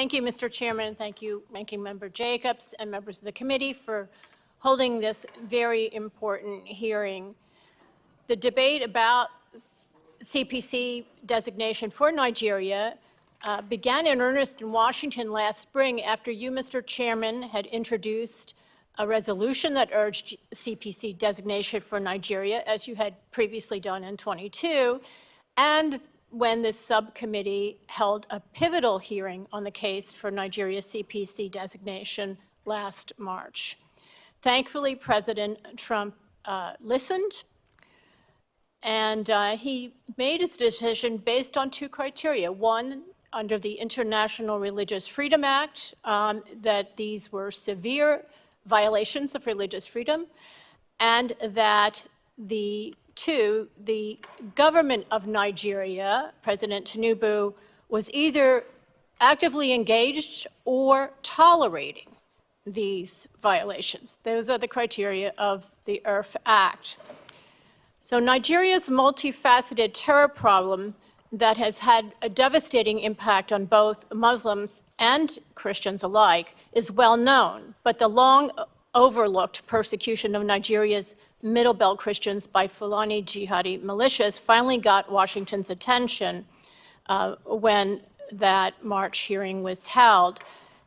Thank you, Mr. Chairman, and thank you, Ranking Member Jacobs and members of the committee for holding this very important hearing. The debate about CPC designation for Nigeria began in earnest in Washington last spring after you, Mr. Chairman, had introduced a resolution that urged CPC designation for Nigeria, as you had previously done in 22, and when this subcommittee held a pivotal hearing on the case for Nigeria's CPC designation last March. Thankfully, President Trump listened, and he made his decision based on two criteria. One, under the International Religious Freedom Act, that these were severe violations of religious freedom, and that the government of Nigeria, President Tinubu, was either actively engaged or tolerating these violations. Those are the criteria of the IRF Act. So Nigeria's multifaceted terror problem that has had a devastating impact on both Muslims and Christians alike is well known, but the long overlooked persecution of Nigeria's Middle Belt Christians by Fulani jihadi militias finally got Washington's attention when that March hearing was held,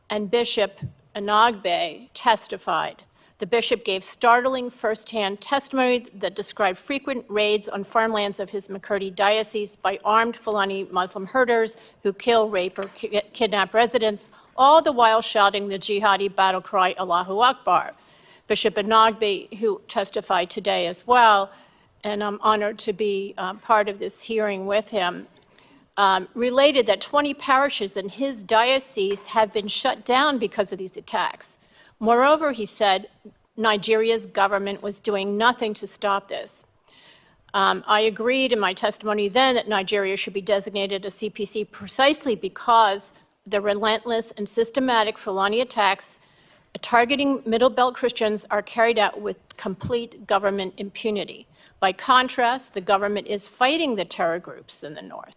and Bishop Anagbe testified. The bishop gave startling firsthand testimony that described frequent raids on farmlands of his Makurdi diocese by armed Fulani Muslim herders who kill, rape, or kidnap residents, all the while shouting the jihadi battle cry, Allahu Akbar. Bishop Anagbe, who testified today as well, and I'm honored to be part of this hearing with him, related that 20 parishes in his diocese have been shut down because of these attacks. Moreover, he said, Nigeria's government was doing nothing to stop this. I agreed in my testimony then that Nigeria should be designated a CPC precisely because the relentless and systematic Fulani attacks targeting Middle Belt Christians are carried out with complete government impunity. By contrast, the government is fighting the terror groups in the north.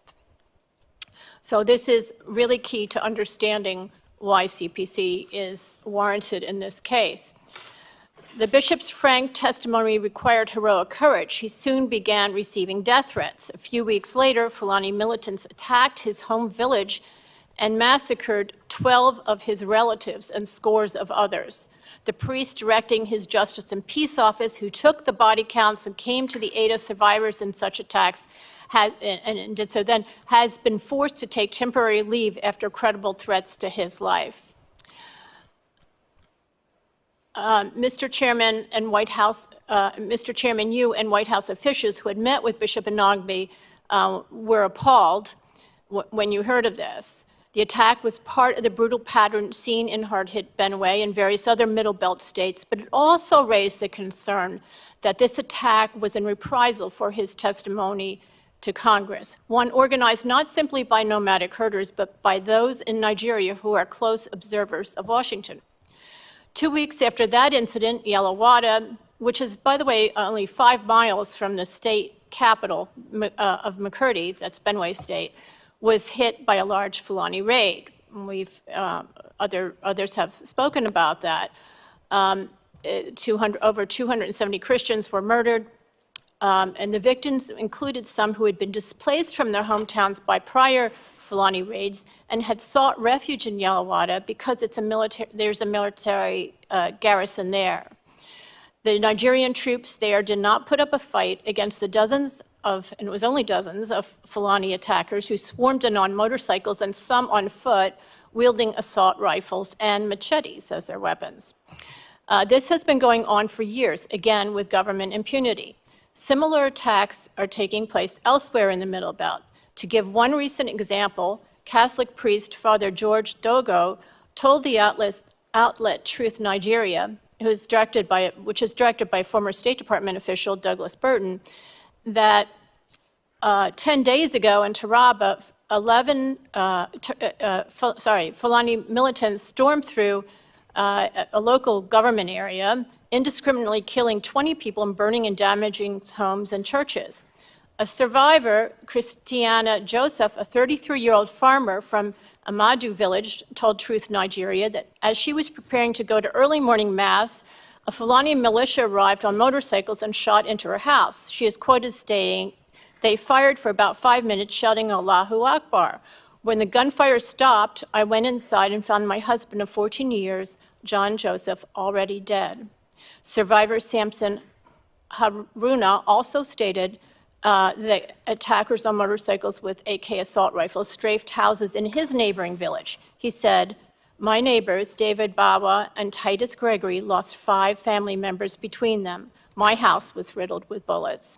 So this is really key to understanding why CPC is warranted in this case. The bishop's frank testimony required heroic courage. He soon began receiving death threats. A few weeks later, Fulani militants attacked his home village and massacred 12 of his relatives and scores of others. The priest directing his Justice and Peace Office, who took the body counts and came to the aid of survivors in such attacks, has been forced to take temporary leave after credible threats to his life. Mr. Chairman and White House, Mr. Chairman, you and White House officials who had met with Bishop Anagbe were appalled when you heard of this. The attack was part of the brutal pattern seen in hard-hit Benue and various other Middle Belt states, but it also raised the concern that this attack was in reprisal for his testimony to Congress, one organized not simply by nomadic herders, but by those in Nigeria who are close observers of Washington. 2 weeks after that incident, Yelawada, which is, by the way, only 5 miles from the state capital of Makurdi, that's Benue State, was hit by a large Fulani raid. Others have spoken about that. Over 270 Christians were murdered, and the victims included some who had been displaced from their hometowns by prior Fulani raids and had sought refuge in Yelawada because there's a military garrison there. The Nigerian troops there did not put up a fight against the dozens of, and it was only dozens, of Fulani attackers who swarmed in on motorcycles and some on foot, wielding assault rifles and machetes as their weapons. This has been going on for years, again with government impunity. Similar attacks are taking place elsewhere in the Middle Belt. To give one recent example, Catholic priest Father George Dogo told the outlet Truth Nigeria, which is directed by former State Department official Douglas Burton, that 10 days ago in Taraba, Fulani militants stormed through a local government area, indiscriminately killing 20 people and burning and damaging homes and churches. A survivor, Christiana Joseph, a 33-year-old farmer from Amadu village told Truth Nigeria that as she was preparing to go to early morning mass, a Fulani militia arrived on motorcycles and shot into her house. She is quoted stating, "They fired for about 5 minutes, shouting Allahu Akbar. When the gunfire stopped, I went inside and found my husband of 14 years, John Joseph, already dead." Survivor Samson Haruna also stated that attackers on motorcycles with AK assault rifles strafed houses in his neighboring village. He said, "My neighbors, David Bawa and Titus Gregory, lost 5 family members between them. My house was riddled with bullets."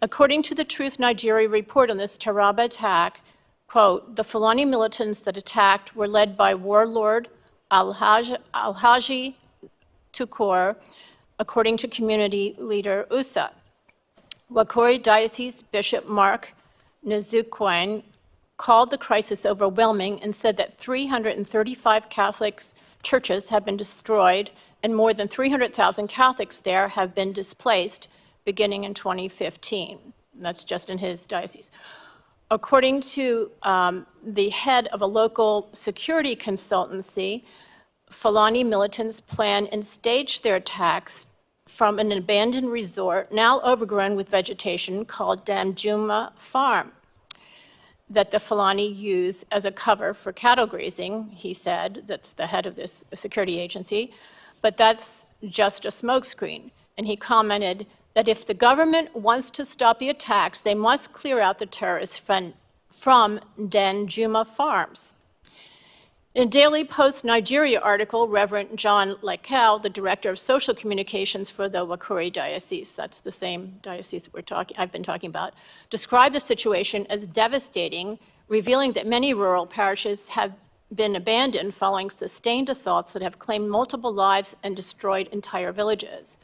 According to the Truth Nigeria report on this Taraba attack, quote, "The Fulani militants that attacked were led by warlord Alhaji Tukur, according to community leader Usa. Wakori Diocese Bishop Mark Nzukwen called the crisis overwhelming and said that 335 Catholic churches have been destroyed and more than 300,000 Catholics there have been displaced beginning in 2015. That's just in his diocese. According to the head of a local security consultancy, Fulani militants plan and stage their attacks from an abandoned resort, now overgrown with vegetation, called Damjuma Farm, that the Fulani use as a cover for cattle grazing, he said. That's the head of this security agency. But that's just a smokescreen. And he commented that if the government wants to stop the attacks, they must clear out the terrorists from Danjuma farms. In a Daily Post Nigeria article, Reverend John Lekel, the director of social communications for the Wakori Diocese, that's the same diocese that I've been talking about, described the situation as devastating, revealing that many rural parishes have been abandoned following sustained assaults that have claimed multiple lives and destroyed entire villages.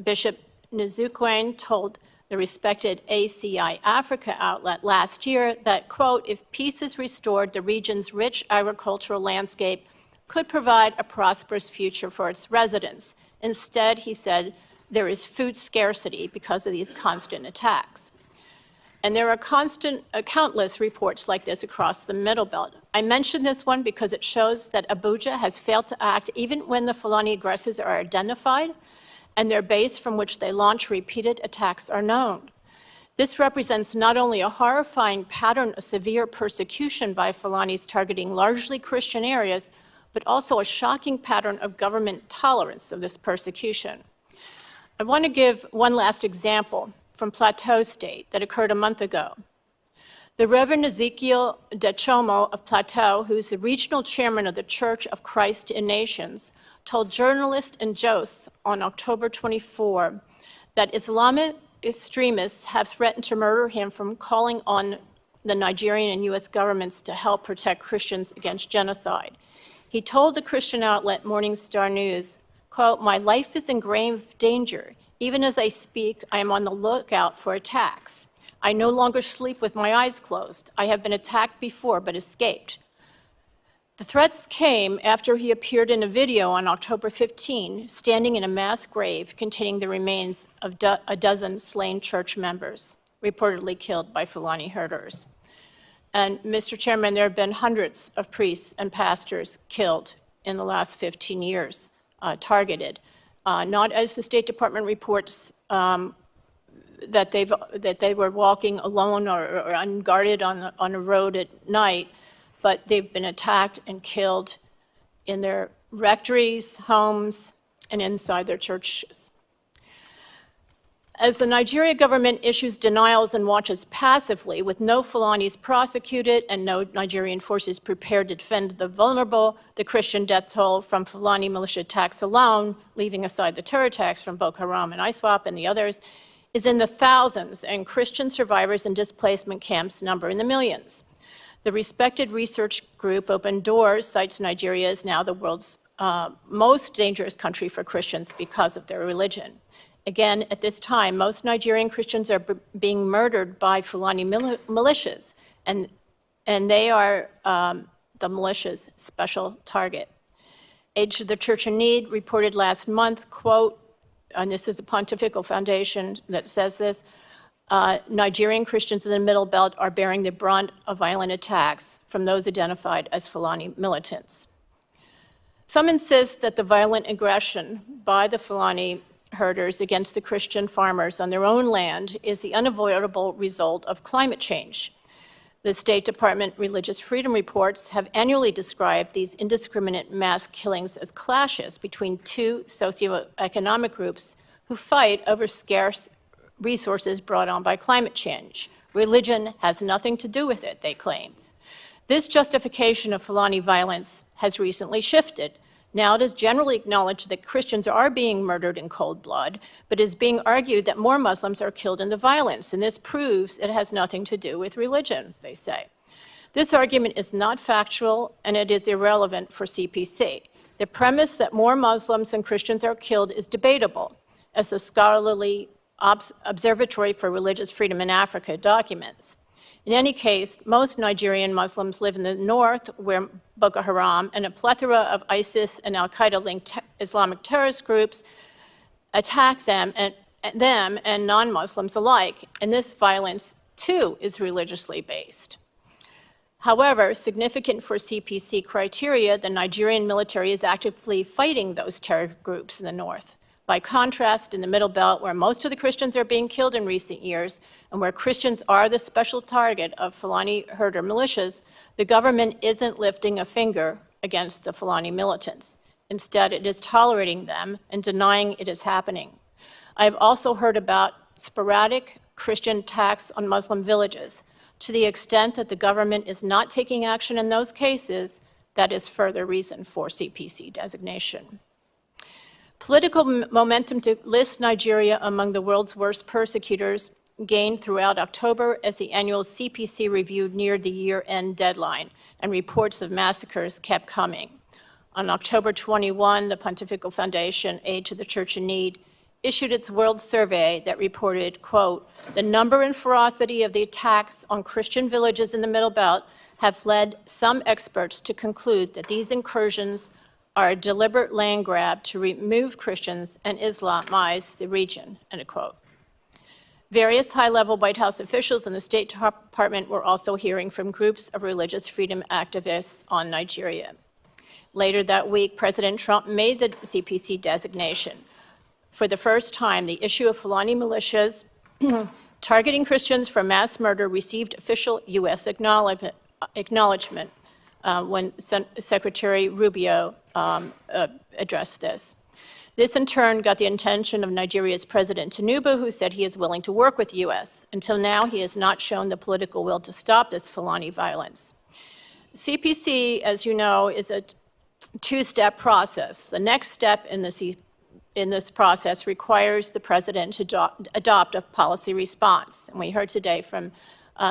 Bishop Nzukwen told the respected ACI Africa outlet last year that, quote, "If peace is restored, the region's rich agricultural landscape could provide a prosperous future for its residents. Instead," he said, "there is food scarcity because of these constant attacks." And there are countless reports like this across the Middle Belt. I mention this one because it shows that Abuja has failed to act even when the Fulani aggressors are identified and their base from which they launch repeated attacks are known. This represents not only a horrifying pattern of severe persecution by Fulanis targeting largely Christian areas, but also a shocking pattern of government tolerance of this persecution. I want to give one last example from Plateau State that occurred a month ago. The Reverend Ezekiel Dechomo of Plateau, who is the regional chairman of the Church of Christ in Nations, told journalist in Jos on October 24 that Islamic extremists have threatened to murder him from calling on the Nigerian and US governments to help protect Christians against genocide. He told the Christian outlet Morning Star News, quote, "My life is in grave danger. Even as I speak, I am on the lookout for attacks. I no longer sleep with my eyes closed. I have been attacked before but escaped." The threats came after he appeared in a video on October 15, standing in a mass grave containing the remains of a dozen slain church members, reportedly killed by Fulani herders. And Mr. Chairman, there have been hundreds of priests and pastors killed in the last 15 years, targeted. Not as the State Department reports that they were walking alone or unguarded on a road at night, but they've been attacked and killed in their rectories, homes, and inside their churches. As the Nigeria government issues denials and watches passively, with no Fulanis prosecuted and no Nigerian forces prepared to defend the vulnerable, the Christian death toll from Fulani militia attacks alone, leaving aside the terror attacks from Boko Haram and ISWAP and the others, is in the thousands, and Christian survivors in displacement camps number in the millions. The respected research group Open Doors cites Nigeria as now the world's most dangerous country for Christians because of their religion. Again, at this time, most Nigerian Christians are being murdered by Fulani militias, and they are the militia's special target. Age to the Church in Need reported last month, quote, and this is a pontifical foundation that says this, Nigerian Christians in the Middle Belt are bearing the brunt of violent attacks from those identified as Fulani militants. Some insist that the violent aggression by the Fulani herders against the Christian farmers on their own land is the unavoidable result of climate change. The State Department Religious Freedom Reports have annually described these indiscriminate mass killings as clashes between two socioeconomic groups who fight over scarce resources brought on by climate change. Religion has nothing to do with it, they claim. This justification of Fulani violence has recently shifted. Now it is generally acknowledged that Christians are being murdered in cold blood, but it is being argued that more Muslims are killed in the violence, and this proves it has nothing to do with religion, they say. This argument is not factual, and it is irrelevant for CPC. The premise that more Muslims than Christians are killed is debatable, as the scholarly Observatory for Religious Freedom in Africa documents. In any case, most Nigerian Muslims live in the north, where Boko Haram and a plethora of ISIS and al-Qaeda-linked Islamic terrorist groups attack them and non-Muslims alike, and this violence, too, is religiously based. However, significant for CPC criteria, the Nigerian military is actively fighting those terror groups in the north. By contrast, in the Middle Belt, where most of the Christians are being killed in recent years, and where Christians are the special target of Fulani herder militias, the government isn't lifting a finger against the Fulani militants. Instead, it is tolerating them and denying it is happening. I have also heard about sporadic Christian attacks on Muslim villages. To the extent that the government is not taking action in those cases, that is further reason for CPC designation. Political momentum to list Nigeria among the world's worst persecutors gained throughout October as the annual CPC review neared the year-end deadline, and reports of massacres kept coming. On October 21, the Pontifical Foundation, Aid to the Church in Need, issued its World Survey that reported, quote, "The number and ferocity of the attacks on Christian villages in the Middle Belt have led some experts to conclude that these incursions are a deliberate land grab to remove Christians and Islamize the region," end quote. Various high-level White House officials and the State Department were also hearing from groups of religious freedom activists on Nigeria. Later that week, President Trump made the CPC designation. For the first time, the issue of Fulani militias targeting Christians for mass murder received official U.S. acknowledgement when Secretary Rubio addressed this. This, in turn, got the attention of Nigeria's President Tinubu, who said he is willing to work with the U.S. Until now, he has not shown the political will to stop this Fulani violence. CPC, as you know, is a two-step process. The next step in this process requires the President to adopt a policy response. And we heard today from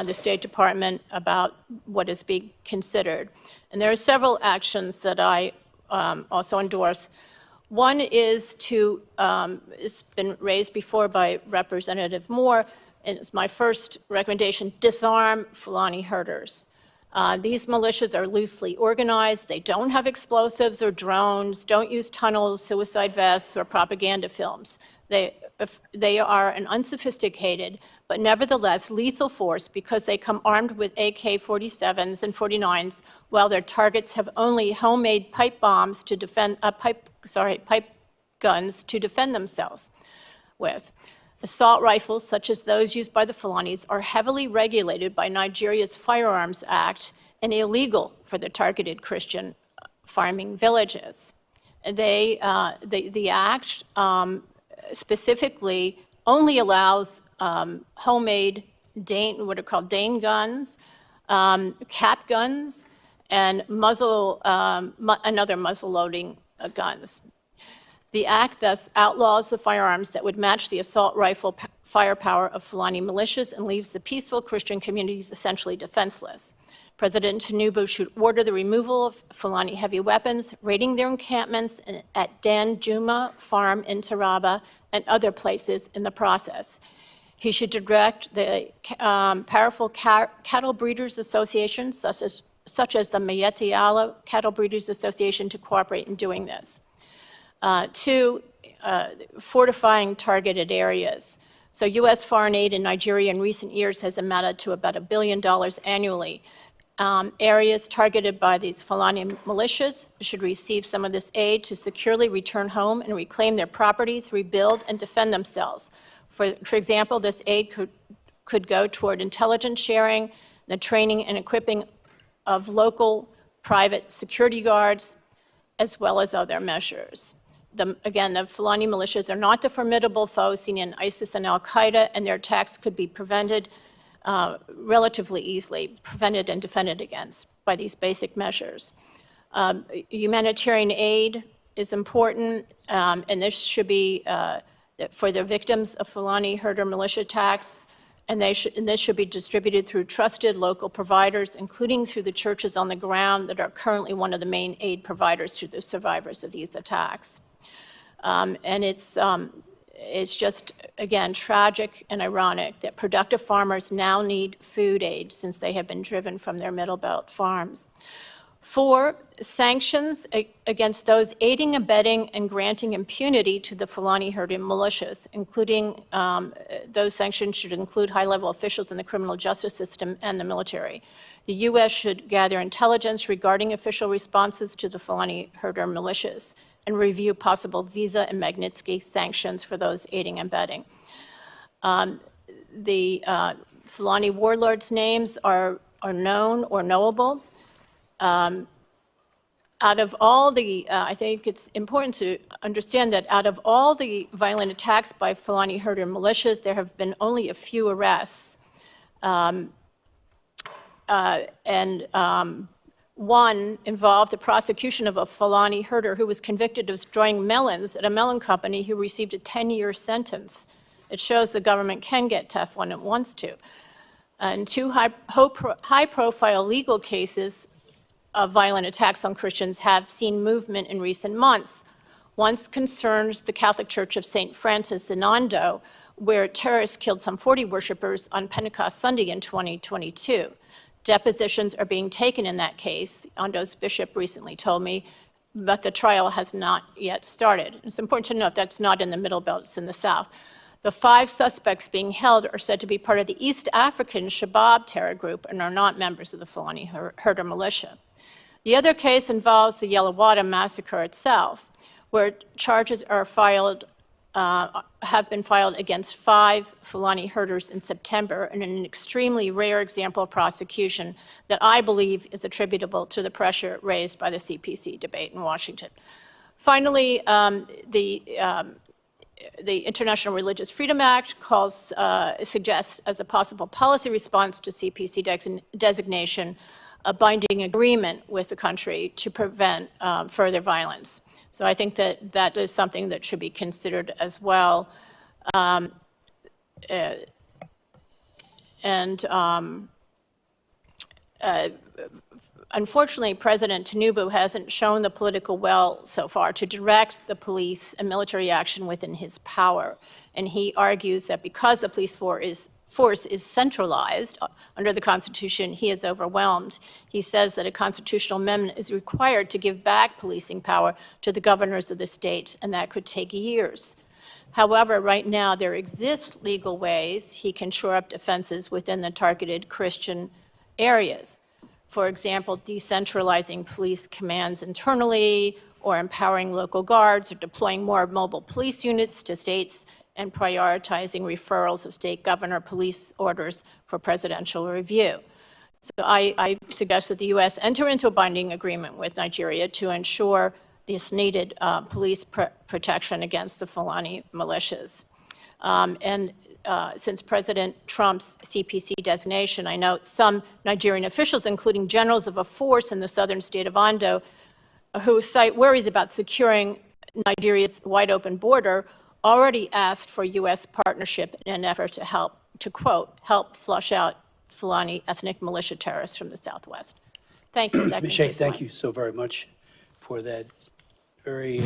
the State Department about what is being considered. And there are several actions that I also endorse. One is to, it's been raised before by Representative Moore, and it's my first recommendation, disarm Fulani herders. These militias are loosely organized. They don't have explosives or drones, don't use tunnels, suicide vests, or propaganda films. They are an unsophisticated, but nevertheless lethal force because they come armed with AK-47s and 49s, while their targets have only homemade pipe bombs to defend, pipe guns to defend themselves with. Assault rifles, such as those used by the Fulanis, are heavily regulated by Nigeria's Firearms Act and illegal for the targeted Christian farming villages. The act specifically only allows homemade what are called Dane guns, cap guns, and another muzzle-loading guns. The act thus outlaws the firearms that would match the assault rifle firepower of Fulani militias and leaves the peaceful Christian communities essentially defenseless. President Tinubu should order the removal of Fulani heavy weapons, raiding their encampments at Dan Juma Farm in Taraba and other places in the process. He should direct the powerful cattle breeders associations, such as the Mayeti Allah Cattle Breeders Association, to cooperate in doing this. Two, fortifying targeted areas. So U.S. foreign aid in Nigeria in recent years has amounted to about $1 billion annually. Areas targeted by these Fulani militias should receive some of this aid to securely return home and reclaim their properties, rebuild, and defend themselves. For example, this aid could go toward intelligence sharing, the training and equipping of local private security guards, as well as other measures. Again, the Fulani militias are not the formidable foes seen in ISIS and al-Qaeda, and their attacks could be prevented relatively easily, prevented and defended against by these basic measures. Humanitarian aid is important, and this should be for the victims of Fulani herder militia attacks, and this should be distributed through trusted local providers, including through the churches on the ground that are currently one of the main aid providers to the survivors of these attacks. And it's just, again, tragic and ironic that productive farmers now need food aid since they have been driven from their Middle Belt farms. 4, sanctions against those aiding, abetting, and granting impunity to the Fulani herding militias, including those sanctions should include high-level officials in the criminal justice system and the military. The U.S. should gather intelligence regarding official responses to the Fulani herder militias and review possible visa and Magnitsky sanctions for those aiding and abetting. The Fulani warlords' names are known or knowable. Out of all the, I think it's important to understand that out of all the violent attacks by Fulani herder militias, there have been only a few arrests. One involved the prosecution of a Fulani herder who was convicted of destroying melons at a melon company who received a 10-year sentence. It shows the government can get tough when it wants to. And 2 high-profile legal cases of violent attacks on Christians have seen movement in recent months. One concerns the Catholic Church of St. Francis in Ondo, where terrorists killed some 40 worshipers on Pentecost Sunday in 2022. Depositions are being taken in that case. Ondo's bishop recently told me, but the trial has not yet started. It's important to note that's not in the Middle Belt, it's in the South. The 5 suspects being held are said to be part of the East African Shabab terror group and are not members of the Fulani herder militia. The other case involves the Yelawada massacre itself, where charges are have been filed against 5 Fulani herders in September, in an extremely rare example of prosecution that I believe is attributable to the pressure raised by the CPC debate in Washington. Finally, the International Religious Freedom Act suggests as a possible policy response to CPC designation a binding agreement with the country to prevent further violence. So I think that that is something that should be considered as well. Unfortunately, President Tinubu hasn't shown the political will so far to direct the police and military action within his power. And he argues that because the police force is centralized under the Constitution, he is overwhelmed. He says that a constitutional amendment is required to give back policing power to the governors of the states, and that could take years. However, right now there exist legal ways he can shore up defenses within the targeted Christian areas. For example, decentralizing police commands internally, or empowering local guards, or deploying more mobile police units to states, and prioritizing referrals of state governor police orders for presidential review. So I suggest that the U.S. enter into a binding agreement with Nigeria to ensure this needed police protection against the Fulani militias. Since President Trump's CPC designation, I note some Nigerian officials, including generals of a force in the southern state of Ondo, who cite worries about securing Nigeria's wide open border, already asked for U.S. partnership in an effort to help, to quote, help flush out Fulani ethnic militia terrorists from the Southwest. Thank you. Ms. Shea, thank you so very much for that very